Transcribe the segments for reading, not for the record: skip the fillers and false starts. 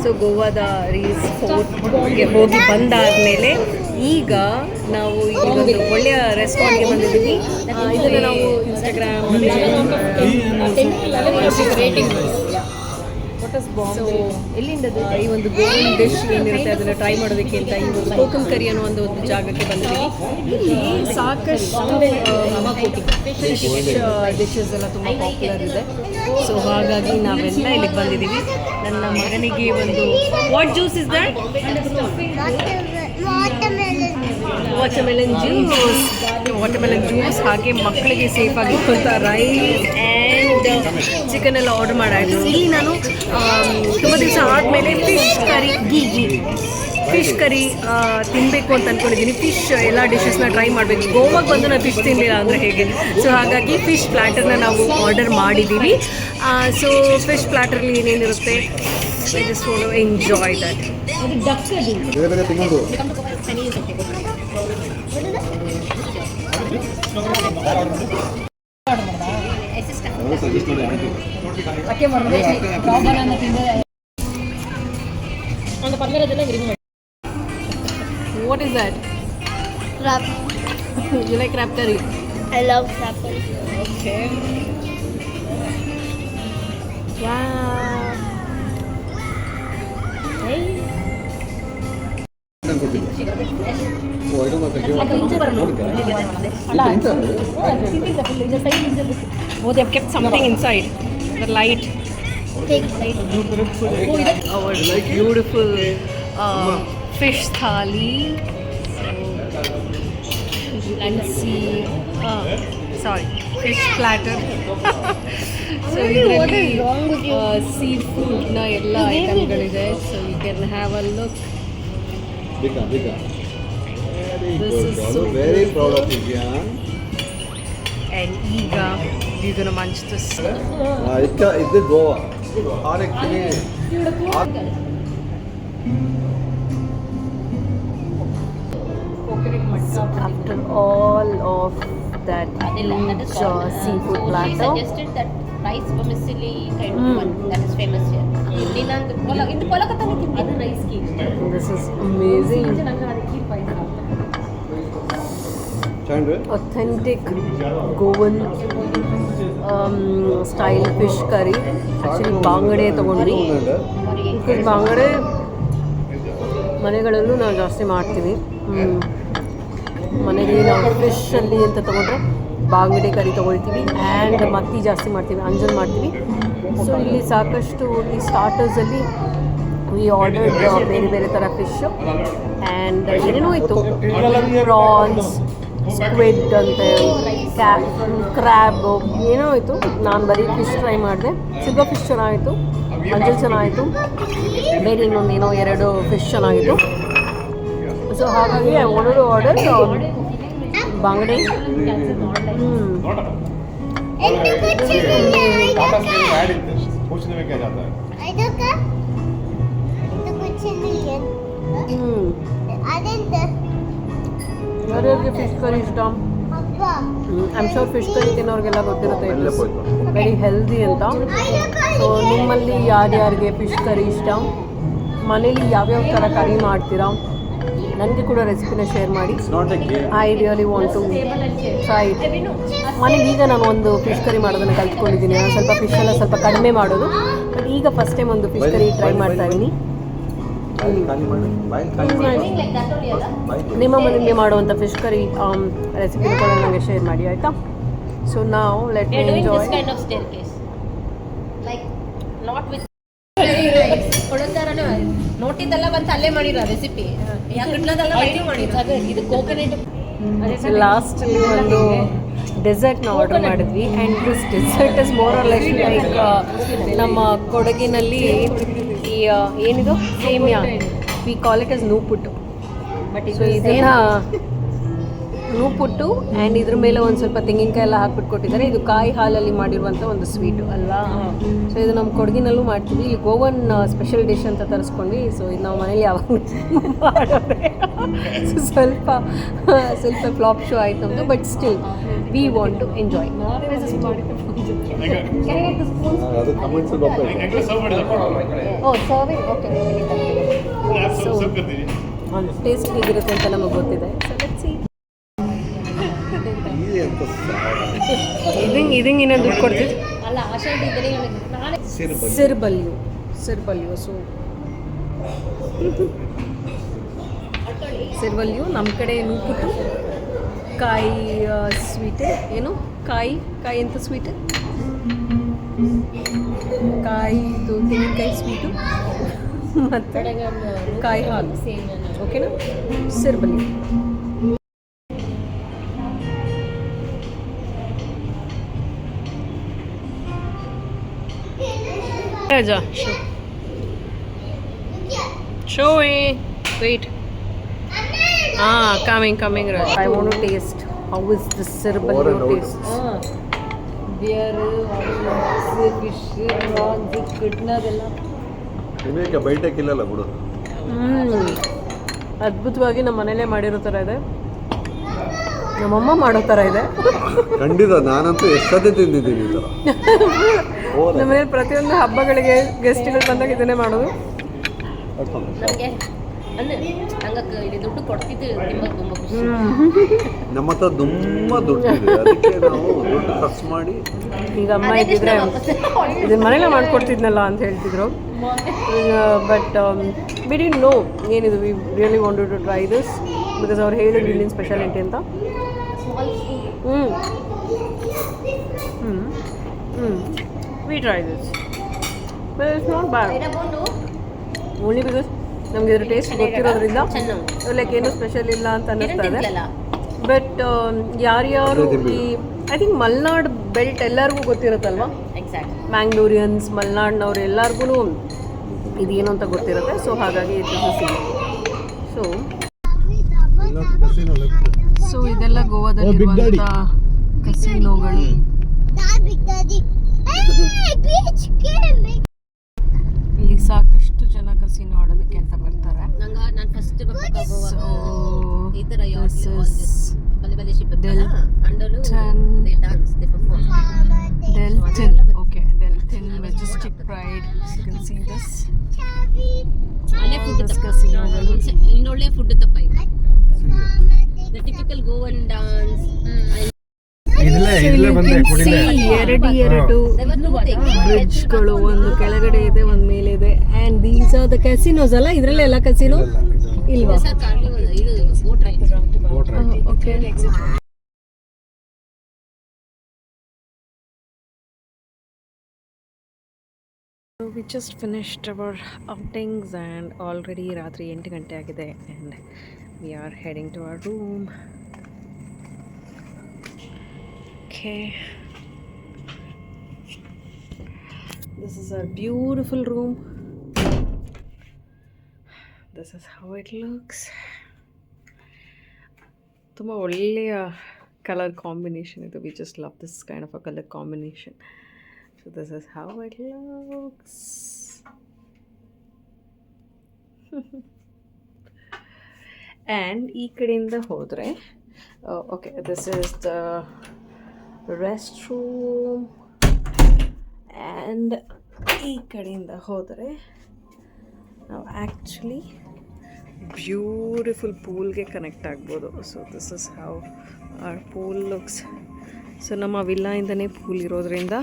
So ಗೋವಾದ ರೀಸ್ ಫೋರ್ಟ್ಗೆ ಹೋಗಿ ಬಂದಾದಮೇಲೆ ಈಗ ನಾವು ಇಲ್ಲೊಂದು ಒಳ್ಳೆಯ ರೆಸ್ಟೋರೆಂಟ್ಗೆ ಬಂದಿದ್ದೀವಿ. ಇದನ್ನು ನಾವು ಇನ್ಸ್ಟಾಗ್ರಾಮ್ ರೇಟಿಂಗ್ ಸೊ ಎಲ್ಲಿಂದದು ಈ ಒಂದು ಗೋವನ್ ಡಿಶ್ ಏನಿರುತ್ತೆ ಅದನ್ನು ಟ್ರೈ ಮಾಡೋದಕ್ಕೆ ಅಂತ ಈ ಒಂದು ಕೋಕಮ್ ಕರಿ ಅನ್ನೋ ಒಂದು ಜಾಗಕ್ಕೆ ಬಂದಿದ್ದೀವಿ. ಇಲ್ಲಿ ಸಾಕಷ್ಟು ಫಿಶ್ ಡಿಶಸ್ ಎಲ್ಲ ತುಂಬ ಪಾಪ್ಯುಲರ್ ಇದೆ. ಸೊ ಹಾಗಾಗಿ ನಾವೆಲ್ಲ ಇಲ್ಲಿಗೆ ಬಂದಿದ್ದೀವಿ. ನನ್ನ ಮಗನಿಗೆ ಒಂದು what juice is that? Watermelon juice ಹಾಗೆ ಮಕ್ಕಳಿಗೆ ಸೇಫಾಗಿ ರೈಸ್ ಆ್ಯಂಡ್ ಚಿಕನ್ ಎಲ್ಲ ಆರ್ಡರ್ ಮಾಡಾಯಿತು. ಇಲ್ಲಿ ನಾನು ತುಂಬ ದಿವಸ ಆದಮೇಲೆ ಫಿಶ್ ಕರಿ ತಿನ್ನಬೇಕು ಅಂತ ಅಂದ್ಕೊಂಡಿದ್ದೀನಿ. ಫಿಶ್ ಎಲ್ಲ ಡಿಶಸ್ನ ಟ್ರೈ ಮಾಡಬೇಕು. ಗೋವಾಗೆ ಬಂದು ನಾನು ಫಿಶ್ ತಿನ್ನಲಿಲ್ಲ ಅಂದರೆ ಹೇಗೆ? ಸೊ ಹಾಗಾಗಿ ಫಿಶ್ ಪ್ಲ್ಯಾಟರ್ನ ನಾವು ಆರ್ಡರ್ ಮಾಡಿದ್ದೀವಿ. ಸೊ ಫಿಶ್ ಪ್ಲ್ಯಾಟರ್ಲಿ ಏನೇನಿರುತ್ತೆ I just want to enjoy that. What is that? Crab. You like crab curry? I love crab curry. Okay. Wow. Hey. Oh, they have kept something inside. The light. Our beautiful fish thali. So, you can see. Sorry, fish platter. So, what is wrong with you? Seafood na ella itemಗಳಿದೆ. So you can have a look. Bigger. This is so very proud of you, yeah. And Iga, we're gonna munch this. It's Goa. Actually, after all of that huge seafood platter, she suggested that rice vermicelli kind of one that is famous here. In Kolkata, other rice cake. This is amazing. Authentic Goan style fish curry. Actually, ಬಾಂಗಡೆ ತಗೊಂಡ್ವಿ. Because ಬಾಂಗಡೆ ಮನೆಗಳಲ್ಲೂ ನಾವು ಜಾಸ್ತಿ ಮಾಡ್ತೀವಿ. ಮನೆಗೆ ನಾವು ಫಿಶಲ್ಲಿ ಅಂತ ತೊಗೊಂಡ್ರೆ ಬಾಂಗಡೆ ಕರಿ ತೊಗೊಳ್ತೀವಿ ಆ್ಯಂಡ್ ಮತ್ತಿ ಜಾಸ್ತಿ ಮಾಡ್ತೀವಿ, ಅಂಜಲ್ ಮಾಡ್ತೀವಿ. ಸೊ ಇಲ್ಲಿ ಸಾಕಷ್ಟು ಈ ಸ್ಟಾರ್ಟರ್ಸಲ್ಲಿ ವಿ ಆರ್ಡರ್ಡ್ ಬೇರೆ ಥರ ಫಿಶ್ಶು ಆ್ಯಂಡ್ ಏನೇನೋ ಇತ್ತು. ಪ್ರಾನ್ಸ್, ಸ್ಕ್ವಿಡ್ ಅಂತೆ, ಕ್ರ್ಯಾಬ್ ಏನೋ ಇತ್ತು. ನಾನು ಬರೀ ಫಿಶ್ ಟ್ರೈ ಮಾಡಿದೆ. ಸಿಲ್ವರ್ ಫಿಶ್ ಚೆನ್ನಾಗಿತ್ತು, ಅಂಜಲ್ ಚೆನ್ನಾಗಿತ್ತು, ಬೇರೆ ಇನ್ನೊಂದೇನೋ 2 ಫಿಶ್ ಚೆನ್ನಾಗಿತ್ತು. ಸೊ ಹಾಗಾಗಿ ಐ ವಾಂಟೆಡ್ ಟು ಆರ್ಡರ್ ಬಾಂಗಡೆ. ಯಾರ್ಯಾರಿಗೆ ಫಿಶ್ ಕರಿ ಇಷ್ಟ? I am sure fish curry ತಿನ್ನೋರಿಗೆಲ್ಲ ಗೊತ್ತಿರುತ್ತೆ ವೆರಿ ಹೆಲ್ದಿ ಅಂತ. ಸೊ ನಿಮ್ಮಲ್ಲಿ ಯಾರ್ಯಾರಿಗೆ ಫಿಶ್ ಕರಿ ಇಷ್ಟ, ಮನೇಲಿ ಯಾವ್ಯಾವ ಥರ ಕರಿ ಮಾಡ್ತೀರಾ, ನನಗೆ ಕೂಡ ರೆಸಿಪಿನ ಶೇರ್ ಮಾಡಿ. I really want to try it. ಮನೇಲಿ ಈಗ ನಾನು ಒಂದು ಫಿಶ್ ಕರಿ ಮಾಡೋದನ್ನು ಕಲ್ತ್ಕೊಂಡಿದ್ದೀನಿ. ನಾನು ಸ್ವಲ್ಪ ಫಿಶೆಲ್ಲ ಸ್ವಲ್ಪ ಕಡಿಮೆ ಮಾಡೋದು, ಬಟ್ ಈಗ ಫಸ್ಟ್ ಟೈಮ್ ಒಂದು ಫಿಶ್ ಕರಿ ಟ್ರೈ ಮಾಡ್ತಾ ಇದ್ದೀನಿ. ನಿಮ್ಮ ಮನೆಯಲ್ಲಿ ಮಾಡುವಂಥ ಫಿಶ್ ಕರಿ ರೆಸಿಪಿನ ಕೂಡ ನನಗೆ ಶೇರ್ ಮಾಡಿ, ಆಯಿತಾ? ಸೊ ನಾವು ಲೆಟ್ ಮಿ ಎಂಜಾಯ್. ನೋಟಿದ್ದೆಲ್ಲ ಬಂತು ಅಲ್ಲೇ ಮಾಡಿರೋ ರೆಸಿಪಿ. ಇದು ಕೋಕೋನಟ್. ಲಾಸ್ಟಲ್ಲಿ ಒಂದು ಡೆಸರ್ಟ್ನ ಆರ್ಡರ್ ಮಾಡಿದ್ವಿ and this dessert is more or less like ನಮ್ಮ ಕೊಡಗಿನಲ್ಲಿ ಈ ಏನಿದು ಸೇಮಿಯಾ, we call it as nooputtu. But so ಇದನ್ನು ನೂಪುಟ್ಟು ಆ್ಯಂಡ್ ಇದ್ರ ಮೇಲೆ ಒಂದು ಸ್ವಲ್ಪ ತೆಂಗಿನಕಾಯಿ ಎಲ್ಲ ಹಾಕ್ಬಿಟ್ಟು ಕೊಟ್ಟಿದ್ದಾರೆ. ಇದು ಕಾಯಿ ಹಾಲಲ್ಲಿ ಮಾಡಿರುವಂಥ ಒಂದು ಸ್ವೀಟು ಅಲ್ವಾ. ಸೊ ಇದು ನಮ್ಮ ಕೊಡಗಿನಲ್ಲೂ ಮಾಡ್ತೀವಿ. ಇಲ್ಲಿ ಗೋವನ್ ಸ್ಪೆಷಲ್ ಡಿಶ್ ಅಂತ ತರಿಸ್ಕೊಂಡ್ವಿ. ಸೊ ಇದು ನಾವು ಮನೇಲಿ ಯಾವಾಗ ಮಾಡೋದೇ ಸೊ ಸ್ವಲ್ಪ ಫ್ಲಾಪ್ ಶೋ ಆಯ್ತು ನಮ್ಮದು. But still we want to enjoy. ಅದು ಕಮೆಂಟ್ಸ್ ಓ ಸರ್ವಿಂಗ್ ಓಕೆ. ಸೊ ಟೇಸ್ಟ್ ಹೇಗಿರುತ್ತೆ ಅಂತ ನಮಗೆ ಗೊತ್ತಿದೆ. So let's see. ಇದಂಗೆ ಇನ್ನೊಂದು ದುಡ್ಡು ಕೊಡ್ತೀವಿ. ಅಲ್ಲ ಆಶಾಂತಿ ಇದ್ರೆ ನಾಳೆ ಸಿರ್ಬಲ್ಯು. ಸೊ ಸಿರ್ಬಲ್ಯು ನಮ್ಮ ಕಡೆ ನೂಪುಟ್ಟು ಕಾಯಿ ಸ್ವೀಟ್. ಏನು ಕಾಯಿ ಅಂತ ಸ್ವೀಟ್, ಕಾಯಿದು ತೆಂಗಿನಕಾಯಿ ಸ್ವೀಟು ಮತ್ತು ಕಾಯಿ ಹಾಲು. ಓಕೆನಾ? ಸಿರ್ಬಲ್ಯು. Raja, show me. Wait. Coming, Raja. I want to taste. How is this Sirbalyo taste? Beer, fish, prawns, ಕಿಡ್ನದೆಲ್ಲ. ನಿಮಗೆ ಬೈಟಕ್ಕಿಲ್ಲಲ್ಲ ಬಿಡು. ಅದ್ಭುತವಾಗಿ ನಮ್ಮ ಮನೇಲೇ ಮಾಡಿರೋ ಥರ ಇದೆ, ನಮ್ಮಮ್ಮ ಮಾಡೋ ಥರ ಇದೆ. ಖಂಡಿತ ನಾನಂತೂ ಎಷ್ಟೇ ತಿಂದಿದ್ದೀನಿ ಈ ಥರ. ನಮ್ಮ ಮನೇಲಿ ಪ್ರತಿಯೊಂದು ಹಬ್ಬಗಳಿಗೆ ಗೆಸ್ಟ್ಗಳು ಬಂದಾಗ ಇದನ್ನೇ ಮಾಡೋದು. ನನಗೆ ಅಂದ್ರೆ ಹಂಗಕ್ಕೆ ಇಲ್ಲಿ ದುಡ್ಡು ಕೊಡ್ತಿದ್ದು ತಿನ್ನೋದು ತುಂಬ ಖುಷಿ. ನಮ್ಮ ಹತ್ರ ತುಂಬ ದುಡ್ಡು ಇದೆ, ಅದಕ್ಕೆ ನಾವು ದುಡ್ಡು ಖರ್ಚು ಮಾಡಿ. ಈಗ ಅಮ್ಮ ಇದ್ದಿದ್ರೆ ಇದನ್ನ ಮನೇಲೆ ಮಾಡ್ಕೊಡ್ತಿದ್ನಲ್ಲ ಅಂತ ಹೇಳ್ತಿದ್ರು. ಬಟ್ ವಿ ಡಿಡ್ಂಟ್ ನೋ ಏನಿದು. We really wanted to try this because ಅವ್ರು ಹೇಳಿದ್ರು ಇಲ್ಲಿನ ಸ್ಪೆಷಾಲಿಟಿ ಅಂತ. We try this but it's not bad. Only because ನಮಗೆ ಇದ್ರ ಟೇಸ್ಟ್ ಗೊತ್ತಿರೋದ್ರಿಂದ ಲೈಕ್ ಏನು ಸ್ಪೆಷಲ್ ಇಲ್ಲ ಅಂತ ಅನ್ನಿಸ್ತಾ ಇದೆ. ಬಟ್ ಯಾರ್ಯಾರು ಈ ಐ ಥಿಂಕ್ ಮಲ್ನಾಡ್ ಬೆಲ್ಟ್ ಎಲ್ಲರಿಗೂ ಗೊತ್ತಿರುತ್ತಲ್ವಾ. ಮ್ಯಾಂಗ್ಳೂರಿಯನ್ಸ್, ಮಲ್ನಾಡ್ನವ್ರು ಎಲ್ಲರಿಗೂ ಇದೇನು ಅಂತ ಗೊತ್ತಿರುತ್ತೆ. ಸೊ ಹಾಗಾಗಿ ಸೊ ಇದೆಲ್ಲ ಗೋವಾದಲ್ಲಿರುವಂಥ ಕಸಿನೋಗಳು. ಇಲ್ಲಿ ಸಾಕಷ್ಟು ಜನ ಕಸಿನೋ ಆಡೋದಕ್ಕೆ ಅಂತ ಬರ್ತಾರೆ. ನಾನು ಫಸ್ಟ್ ಈ ಥರ ಬಲೆ ಶಿಪ್ ಅಂಡಲು they dance they perform. Deltin, okay, Deltin Majestic Pride. You can see this. ಅಲ್ಲೇ ಫುಡ್ ಕಸಿನೋಗಳು. ಇನ್ನೊಳ್ಳೆ ಫುಡ್ ತಪ್ಪ ಈಗ. The typical Goan dance. ಎರಡು ಬ್ರಿಡ್ಜ್ಗಳು, ಒಂದು ಕೆಳಗಡೆ ಇದೆ, ಒಂದು ಮೇಲೆ ಇದೆ. And these are the casinos ಅಲ್ಲ, ಇದರಲ್ಲೇ ಎಲ್ಲ ಕ್ಯಾಸಿನೋ ಇಲ್ವಾ? ಇದು boat ride. Okay. We just finished our outings and already ರಾತ್ರಿ 8 ಗಂಟೆ ಆಗಿದೆ and we are heading to our room. Okay. This is our beautiful room. This is how it looks. ತುಂಬ ಒಳ್ಳೆಯ ಕಲರ್ ಕಾಂಬಿನೇಷನ್ ಇದು. We just love this kind of a color combination. So this is how it looks. And ಈ ಕಡೆಯಿಂದ ಹೋದರೆ okay, this is the restroom. And ಈ ಕಡೆಯಿಂದ ಹೋದರೆ ನಾವು ಆ್ಯಕ್ಚುಲಿ ಬ್ಯೂಟಿಫುಲ್ ಪೂಲ್ಗೆ ಕನೆಕ್ಟ್ ಆಗ್ಬೋದು. So this is how our pool looks. So ನಮ್ಮ ವಿಲ್ಲಾಯಿಂದನೇ ಪೂಲ್ ಇರೋದ್ರಿಂದ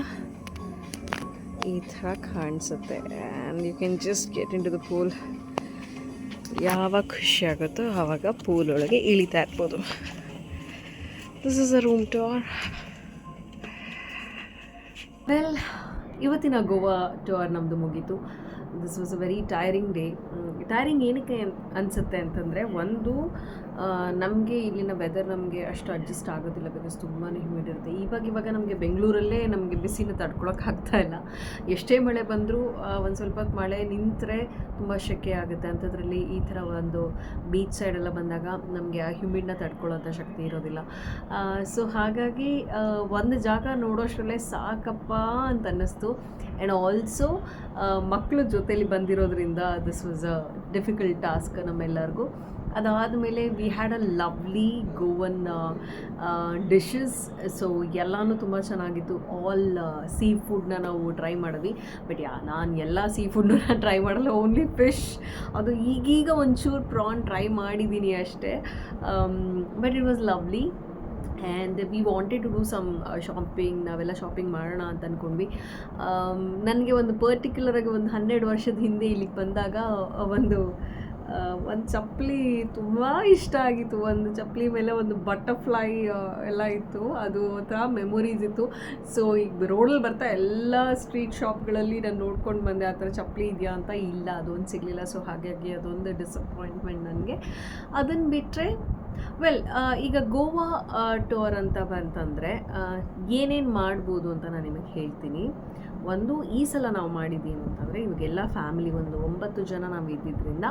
ಈ ಥರ ಕಾಣಿಸುತ್ತೆ. And you can just get into the pool. ಯಾವಾಗ ಖುಷಿ ಆಗುತ್ತೋ ಆವಾಗ ಪೂಲ್ ಒಳಗೆ ಇಳಿತಾ ಇರ್ಬೋದು. This is a room tour. Well, ಇವತ್ತಿನ ಗೋವಾ ಟೂರ್ ನಮ್ಮದು ಮುಗೀತು. This was a very tiring day. Tiring ಏನಕ್ಕೆ ಅನಿಸುತ್ತೆ ಅಂತಂದರೆ, ಒಂದು ನಮಗೆ ಇಲ್ಲಿನ ವೆದರ್ ನಮಗೆ ಅಷ್ಟು ಅಡ್ಜಸ್ಟ್ ಆಗೋದಿಲ್ಲ, ಬಿಕಾಸ್ ತುಂಬಾ ಹ್ಯೂಮಿಡ್ ಇರುತ್ತೆ. ಇವಾಗ ನಮಗೆ ಬೆಂಗಳೂರಲ್ಲೇ ನಮಗೆ ಬಿಸಿನ ತಡ್ಕೊಳಕ್ಕಾಗ್ತಾ ಇಲ್ಲ. ಎಷ್ಟೇ ಮಳೆ ಬಂದರೂ ಒಂದು ಸ್ವಲ್ಪ ಹೊತ್ತು ಮಳೆ ನಿಂತರೆ ತುಂಬ ಸೆಕೆ ಆಗುತ್ತೆ. ಅಂಥದ್ರಲ್ಲಿ ಈ ಥರ ಒಂದು ಬೀಚ್ ಸೈಡೆಲ್ಲ ಬಂದಾಗ ನಮಗೆ ಆ ಹ್ಯೂಮಿಡ್ನ ತಡ್ಕೊಳ್ಳೋಂಥ ಶಕ್ತಿ ಇರೋದಿಲ್ಲ. ಸೊ ಹಾಗಾಗಿ ಒಂದು ಜಾಗ ನೋಡೋಷ್ಟರಲ್ಲೇ ಸಾಕಪ್ಪ ಅಂತ ಅನ್ನಿಸ್ತು. ಆ್ಯಂಡ್ ಆಲ್ಸೋ ಮಕ್ಕಳ ಜೊತೇಲಿ ಬಂದಿರೋದ್ರಿಂದ this was a difficult task ನಮ್ಮೆಲ್ಲರಿಗೂ. ಅದಾದಮೇಲೆ we had a lovely Govan dishes. So ಎಲ್ಲನೂ ತುಂಬ ಚೆನ್ನಾಗಿತ್ತು. ಆಲ್ ಸೀ ಫುಡ್ನ ನಾವು ಟ್ರೈ ಮಾಡಿದ್ವಿ. ಬಟ್ ನಾನು ಎಲ್ಲ ಸೀ ಫುಡ್ನ ಟ್ರೈ ಮಾಡಲ್ಲ, ಓನ್ಲಿ ಫಿಶ್. ಅದು ಈಗೀಗ ಒಂಚೂರು ಪ್ರಾನ್ ಟ್ರೈ ಮಾಡಿದ್ದೀನಿ ಅಷ್ಟೇ. But it was lovely. And we wanted to do some shopping. ನಾವೆಲ್ಲ ಶಾಪಿಂಗ್ ಮಾಡೋಣ ಅಂತ ಅಂದ್ಕೊಂಡ್ವಿ. ನನಗೆ ಒಂದು ಪರ್ಟಿಕ್ಯುಲರಾಗಿ ಒಂದು 12 ವರ್ಷದ ಹಿಂದೆ ಇಲ್ಲಿಗೆ ಬಂದಾಗ ಒಂದು ಚಪ್ಪಲಿ ತುಂಬ ಇಷ್ಟ ಆಗಿತ್ತು. ಒಂದು ಚಪ್ಪಲಿ ಮೇಲೆ ಒಂದು ಬಟರ್ಫ್ಲೈ ಎಲ್ಲ ಇತ್ತು. ಅದು ಒಂಥರ ಮೆಮೊರೀಸ್ ಇತ್ತು. ಸೊ ಈಗ ರೋಡಲ್ಲಿ ಬರ್ತಾ ಎಲ್ಲ ಸ್ಟ್ರೀಟ್ ಶಾಪ್ಗಳಲ್ಲಿ ನಾನು ನೋಡ್ಕೊಂಡು ಬಂದೆ ಆ ಥರ ಚಪ್ಪಲಿ ಇದೆಯಾ ಅಂತ. ಇಲ್ಲ, ಅದೊಂದು ಸಿಗಲಿಲ್ಲ. ಸೊ ಹಾಗಾಗಿ ಅದೊಂದು ಡಿಸಪಾಯಿಂಟ್ಮೆಂಟ್ ನನಗೆ. ಅದನ್ನು ಬಿಟ್ಟರೆ ಈಗ ಗೋವಾ ಟೂರ್ ಅಂತ ಬಂತಂದರೆ ಏನೇನು ಮಾಡ್ಬೋದು ಅಂತ ನಾನು ನಿಮಗೆ ಹೇಳ್ತೀನಿ. ಒಂದು, ಈ ಸಲ ನಾವು ಮಾಡಿದ್ದೀವಿ ಅಂತಂದರೆ, ಇವಾಗೆಲ್ಲ ಫ್ಯಾಮಿಲಿ ಒಂದು 9 ಜನ ನಾವು ಇದ್ದಿದ್ದರಿಂದ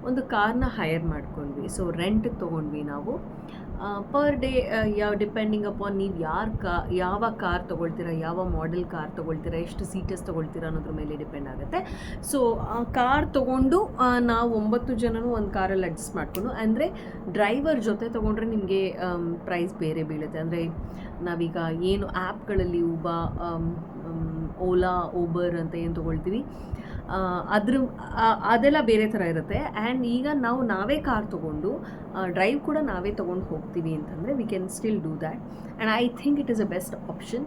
ಒಂದು ಕಾರ್ನ ಹೈರ್ ಮಾಡ್ಕೊಂಡ್ವಿ. ಸೊ ರೆಂಟಿಗೆ ತೊಗೊಂಡ್ವಿ ನಾವು. ಪರ್ ಡೇ ಡಿಪೆಂಡಿಂಗ್ ಅಪಾನ್ ನೀವು ಯಾವ ಕಾರ್ ತೊಗೊಳ್ತೀರಾ, ಯಾವ ಮಾಡೆಲ್ ಕಾರ್ ತೊಗೊಳ್ತೀರಾ, ಎಷ್ಟು ಸೀಟರ್ಸ್ ತೊಗೊಳ್ತೀರಾ ಅನ್ನೋದ್ರ ಮೇಲೆ ಡಿಪೆಂಡ್ ಆಗುತ್ತೆ. ಸೊ ಕಾರ್ ತೊಗೊಂಡು ನಾವು 9 ಜನನೂ ಒಂದು ಕಾರಲ್ಲಿ ಅಡ್ಜಸ್ಟ್ ಮಾಡಿಕೊಂಡು, ಅಂದರೆ ಡ್ರೈವರ್ ಜೊತೆ ತೊಗೊಂಡ್ರೆ ನಿಮಗೆ ಪ್ರೈಸ್ ಬೇರೆ ಬೀಳುತ್ತೆ. ಅಂದರೆ ನಾವೀಗ ಏನು ಆ್ಯಪ್ಗಳಲ್ಲಿ ಓಲಾ, ಊಬರ್ ಅಂತ ಏನು ತೊಗೊಳ್ತೀವಿ ಅದೆಲ್ಲ ಬೇರೆ ಥರ ಇರುತ್ತೆ. ಆ್ಯಂಡ್ ಈಗ ನಾವೇ ಕಾರ್ ತೊಗೊಂಡು ಡ್ರೈವ್ ಕೂಡ ನಾವೇ ತೊಗೊಂಡು ಹೋಗ್ತೀವಿ ಅಂತಂದರೆ we can still do that. And I think it is a best option.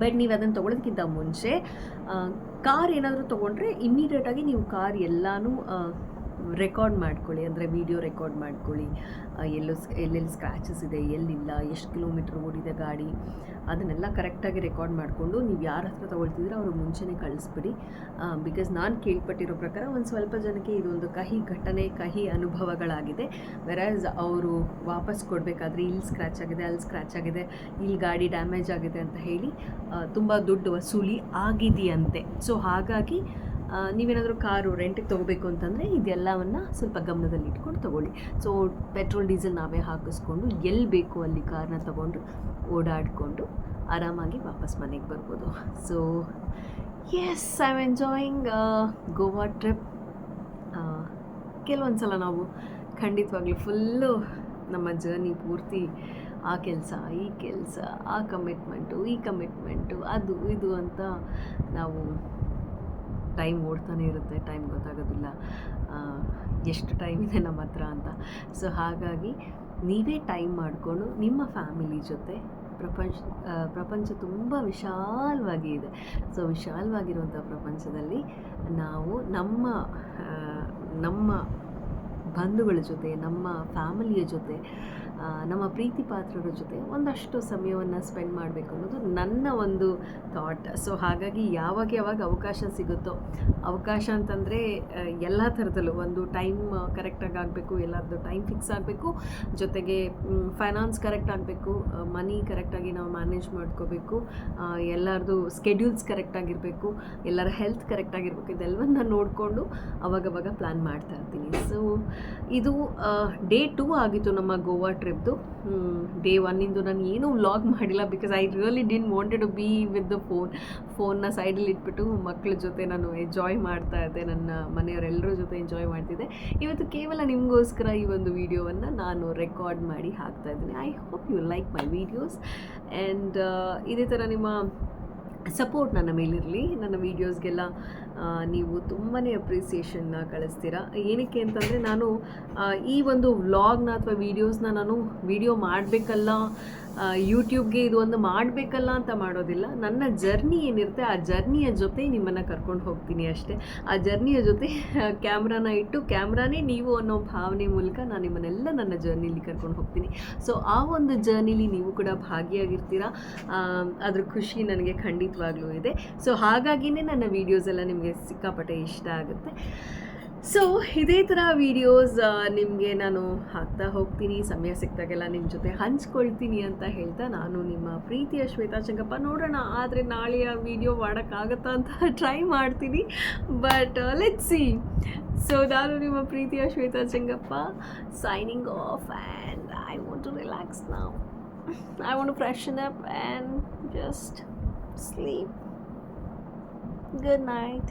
But ನೀವು ಅದನ್ನು ತೊಗೊಳೋದಕ್ಕಿಂತ ಮುಂಚೆ ಕಾರ್ ಏನಾದರೂ ತೊಗೊಂಡ್ರೆ ಇಮ್ಮಿಡಿಯೇಟಾಗಿ ನೀವು ಕಾರ್ ಎಲ್ಲನೂ ರೆಕಾರ್ಡ್ ಮಾಡ್ಕೊಳ್ಳಿ. ಅಂದರೆ ವಿಡಿಯೋ ರೆಕಾರ್ಡ್ ಮಾಡ್ಕೊಳ್ಳಿ. ಎಲ್ಲೆಲ್ಲಿ ಸ್ಕ್ರ್ಯಾಚಸ್ ಇದೆ, ಎಲ್ಲಿಲ್ಲ, ಎಷ್ಟು ಕಿಲೋಮೀಟ್ರ್ ಓಡಿದೆ ಗಾಡಿ, ಅದನ್ನೆಲ್ಲ ಕರೆಕ್ಟಾಗಿ ರೆಕಾರ್ಡ್ ಮಾಡಿಕೊಂಡು ನೀವು ಯಾರ ಹತ್ರ ತೊಗೊಳ್ತಿದ್ರೆ ಅವರು ಮುಂಚೆನೇ ಕಳಿಸ್ಬಿಡಿ. ಬಿಕಾಸ್ ನಾನು ಕೇಳ್ಪಟ್ಟಿರೋ ಪ್ರಕಾರ ಒಂದು ಸ್ವಲ್ಪ ಜನಕ್ಕೆ ಇದೊಂದು ಕಹಿ ಅನುಭವಗಳಾಗಿದೆ. ವೆರಾಸ್ ಅವರು ವಾಪಸ್ ಕೊಡಬೇಕಾದ್ರೆ ಇಲ್ಲಿ ಸ್ಕ್ರ್ಯಾಚ್ ಆಗಿದೆ, ಅಲ್ಲಿ ಸ್ಕ್ರ್ಯಾಚ್ ಆಗಿದೆ, ಇಲ್ಲಿ ಗಾಡಿ ಡ್ಯಾಮೇಜ್ ಆಗಿದೆ ಅಂತ ಹೇಳಿ ತುಂಬ ದುಡ್ಡು ವಸೂಲಿ ಆಗಿದೆಯಂತೆ. ಸೊ ಹಾಗಾಗಿ ನೀವೇನಾದರೂ ಕಾರು ರೆಂಟಿಗೆ ತೊಗೋಬೇಕು ಅಂತಂದರೆ ಇದೆಲ್ಲವನ್ನು ಸ್ವಲ್ಪ ಗಮನದಲ್ಲಿ ಇಟ್ಕೊಂಡು ತೊಗೊಳ್ಳಿ. ಸೊ ಪೆಟ್ರೋಲ್ ಡೀಸೆಲ್ ನಾವೇ ಹಾಕಿಸ್ಕೊಂಡು ಎಲ್ಲಿ ಬೇಕು ಅಲ್ಲಿ ಕಾರ್ನ ತೊಗೊಂಡು ಓಡಾಡಿಕೊಂಡು ಆರಾಮಾಗಿ ವಾಪಸ್ ಮನೆಗೆ ಬರ್ಬೋದು. So yes, I am enjoying Goa trip. ಕೆಲವೊಂದು ಸಲ ನಾವು ಖಂಡಿತವಾಗ್ಲೂ ಫುಲ್ಲು ನಮ್ಮ ಜರ್ನಿ ಪೂರ್ತಿ ಆ ಕೆಲಸ, ಈ ಕೆಲಸ, ಆ ಕಮಿಟ್ಮೆಂಟು, ಅದು ಇದು ಅಂತ ನಾವು ಟೈಮ್ ಓಡ್ತಾನೆ ಇರುತ್ತೆ. ಟೈಮ್ ಗೊತ್ತಾಗೋದಿಲ್ಲ ಎಷ್ಟು ಟೈಮ್ ಇದೆ ನಮ್ಮ ಹತ್ರ ಅಂತ. ಸೊ ಹಾಗಾಗಿ ನೀವೇ ಟೈಮ್ ಮಾಡಿಕೊಂಡು ನಿಮ್ಮ ಫ್ಯಾಮಿಲಿ ಜೊತೆ ಪ್ರಪಂಚ ತುಂಬ ವಿಶಾಲವಾಗಿ ಇದೆ. ಸೊ ವಿಶಾಲವಾಗಿರುವಂಥ ಪ್ರಪಂಚದಲ್ಲಿ ನಾವು ನಮ್ಮ ಬಂಧುಗಳ ಜೊತೆ, ನಮ್ಮ ಫ್ಯಾಮಿಲಿಯ ಜೊತೆ, ನಮ್ಮ ಪ್ರೀತಿ ಪಾತ್ರರ ಜೊತೆ ಒಂದಷ್ಟು ಸಮಯವನ್ನು ಸ್ಪೆಂಡ್ ಮಾಡಬೇಕು ಅನ್ನೋದು ನನ್ನ ಒಂದು ಥಾಟ್. ಸೊ ಹಾಗಾಗಿ ಯಾವಾಗ ಅವಕಾಶ ಸಿಗುತ್ತೋ, ಅವಕಾಶ ಅಂತಂದರೆ ಎಲ್ಲ ಥರದಲ್ಲೂ ಒಂದು ಟೈಮ್ ಕರೆಕ್ಟಾಗಿ ಆಗಬೇಕು, ಎಲ್ಲರದ್ದು ಟೈಮ್ ಫಿಕ್ಸ್ ಆಗಬೇಕು, ಜೊತೆಗೆ ಫೈನಾನ್ಸ್ ಕರೆಕ್ಟ್ ಆಗಬೇಕು, ಮನಿ ಕರೆಕ್ಟಾಗಿ ನಾವು ಮ್ಯಾನೇಜ್ ಮಾಡ್ಕೋಬೇಕು, ಎಲ್ಲರದ್ದು ಸ್ಕೆಡ್ಯೂಲ್ಸ್ ಕರೆಕ್ಟಾಗಿರಬೇಕು, ಎಲ್ಲರ ಹೆಲ್ತ್ ಕರೆಕ್ಟಾಗಿರ್ಬೇಕು. ಇದೆಲ್ಲವನ್ನ ನೋಡಿಕೊಂಡು ಅವಾಗವಾಗ ಪ್ಲ್ಯಾನ್ ಮಾಡ್ತಾ ಇರ್ತೀನಿ. ಸೊ ಇದು ಡೇ 2 ಆಗಿತ್ತು ನಮ್ಮ ಗೋವಾ ಟ್ರಿಪ್ದು. ಡೇ 1 ನಾನು ಏನೂ ವ್ಲಾಗ್ ಮಾಡಿಲ್ಲ, because I really didn't wanted to be with the ಫೋನ್ನ ಸೈಡಲ್ಲಿ ಇಟ್ಬಿಟ್ಟು ಮಕ್ಕಳ ಜೊತೆ ನಾನು ಎಂಜಾಯ್ ಮಾಡ್ತಾ ಇದ್ದೆ, ನನ್ನ ಮನೆಯವರೆಲ್ಲರ ಜೊತೆ ಎಂಜಾಯ್ ಮಾಡ್ತಿದ್ದೆ. ಇವತ್ತು ಕೇವಲ ನಿಮಗೋಸ್ಕರ ಈ ಒಂದು ವಿಡಿಯೋವನ್ನು ನಾನು ರೆಕಾರ್ಡ್ ಮಾಡಿ ಹಾಕ್ತಾ ಇದ್ದೀನಿ. I hope you like my videos. And ಇದೇ ಥರ ನಿಮ್ಮ ಸಪೋರ್ಟ್ ನನ್ನ ಮೇಲಿರಲಿ. ನನ್ನ ವೀಡಿಯೋಸ್ಗೆಲ್ಲ ನೀವು ತುಂಬಾ ಅಪ್ರಿಸಿಯೇಷನ್ನ ಕಳಿಸ್ತೀರಾ. ಏನಕ್ಕೆ ಅಂತಂದರೆ ನಾನು ಈ ಒಂದು ವ್ಲಾಗ್ನ ಅಥವಾ ವೀಡಿಯೋಸ್ನ ನಾನು ವಿಡಿಯೋ ಮಾಡಬೇಕಲ್ಲ, ಯೂಟ್ಯೂಬ್ಗೆ ಇದು ಒಂದು ಮಾಡಬೇಕಲ್ಲ ಅಂತ ಮಾಡೋದಿಲ್ಲ. ನನ್ನ ಜರ್ನಿ ಏನಿರುತ್ತೆ ಆ ಜರ್ನಿಯ ಜೊತೆ ನಿಮ್ಮನ್ನು ಕರ್ಕೊಂಡು ಹೋಗ್ತೀನಿ ಅಷ್ಟೇ. ಆ ಜರ್ನಿಯ ಜೊತೆ ಕ್ಯಾಮ್ರಾನ ಇಟ್ಟು ಕ್ಯಾಮ್ರಾನೇ ನೀವು ಅನ್ನೋ ಭಾವನೆ ಮೂಲಕ ನಾನು ನಿಮ್ಮನ್ನೆಲ್ಲ ನನ್ನ ಜರ್ನಿಲಿ ಕರ್ಕೊಂಡು ಹೋಗ್ತೀನಿ. ಸೊ ಆ ಒಂದು ಜರ್ನಿಲಿ ನೀವು ಕೂಡ ಭಾಗಿಯಾಗಿರ್ತೀರಾ. ಅದ್ರ ಖುಷಿ ನನಗೆ ಖಂಡಿತ ಖಂಡಿತವಾಗ್ಲೂ ಇದೆ. ಸೊ ಹಾಗಾಗಿನೇ ನನ್ನ ವೀಡಿಯೋಸ್ ಎಲ್ಲ ನಿಮಗೆ ಸಿಕ್ಕಾಪಟ್ಟೆ ಇಷ್ಟ ಆಗುತ್ತೆ. ಸೊ ಇದೇ ಥರ ವೀಡಿಯೋಸ್ ನಿಮಗೆ ನಾನು ಹಾಕ್ತಾ ಹೋಗ್ತೀನಿ, ಸಮಯ ಸಿಕ್ತಾಗೆಲ್ಲ ನಿಮ್ಮ ಜೊತೆ ಹಂಚ್ಕೊಳ್ತೀನಿ ಅಂತ ಹೇಳ್ತಾ ನಾನು ನಿಮ್ಮ ಪ್ರೀತಿಯ ಶ್ವೇತಾ ಚಂಗಪ್ಪ. ನೋಡೋಣ ಆದರೆ ನಾಳೆ ಆ ವಿಡಿಯೋ ಮಾಡೋಕ್ಕಾಗತ್ತಾ ಅಂತ ಟ್ರೈ ಮಾಡ್ತೀನಿ, ಬಟ್ ಲೆಟ್ಸ್ ಸಿ. ಸೊ ನಾನು ನಿಮ್ಮ ಪ್ರೀತಿಯ Shweta Changappa signing off, and I want to relax now. I want to freshen up and just sleep. Good night.